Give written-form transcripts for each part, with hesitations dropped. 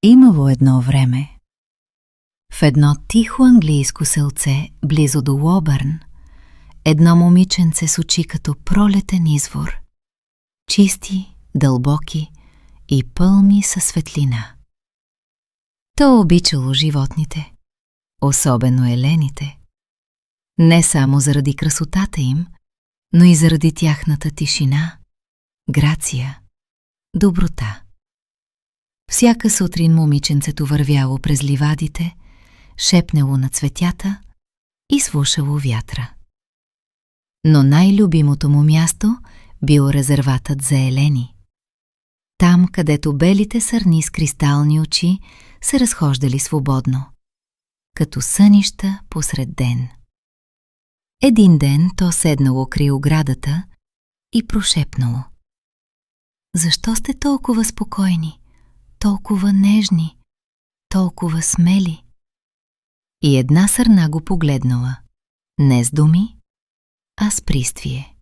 Имало едно време. В едно тихо английско селце, близо до Уобърн, едно момиченце с очи като пролетен извор. Чисти, дълбоки и пълни със светлина. То обичало животните, особено елените. Не само заради красотата им, но и заради тяхната тишина, грация, доброта. Всяка сутрин момиченцето вървяло през ливадите, шепнело на цветята и слушало вятъра. Но най-любимото му място бил резерватът за елени. Там, където белите сърни с кристални очи се разхождали свободно, като сънища посред ден. Един ден то седнало край оградата и прошепнало: „Защо сте толкова спокойни, толкова нежни, толкова смели?“ И една сърна го погледнала, не с думи, а с приствие.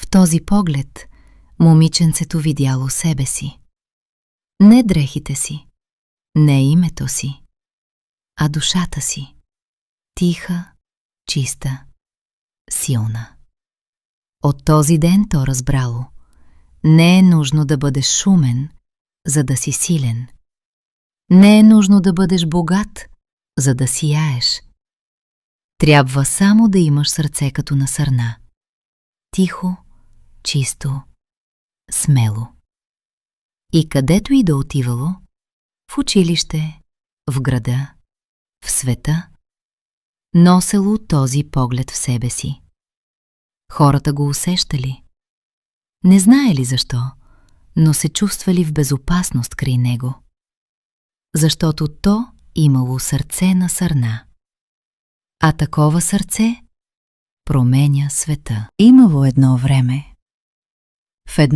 В този поглед момиченцето видяло себе си. Не дрехите си, не името си, а душата си. Тиха, чиста, силна. От този ден то разбрало: не е нужно да бъдеш шумен, за да си силен. Не е нужно да бъдеш богат, за да сияеш. Трябва само да имаш сърце като на сърна. Тихо, чисто, смело. И където и да отивало, в училище, в града, в света, носело този поглед в себе си. Хората го усещали. Не знаели защо, но се чувствали в безопасност край него. Защото то имало сърце на сърна. А такова сърце променя света. Имало едно време. В едно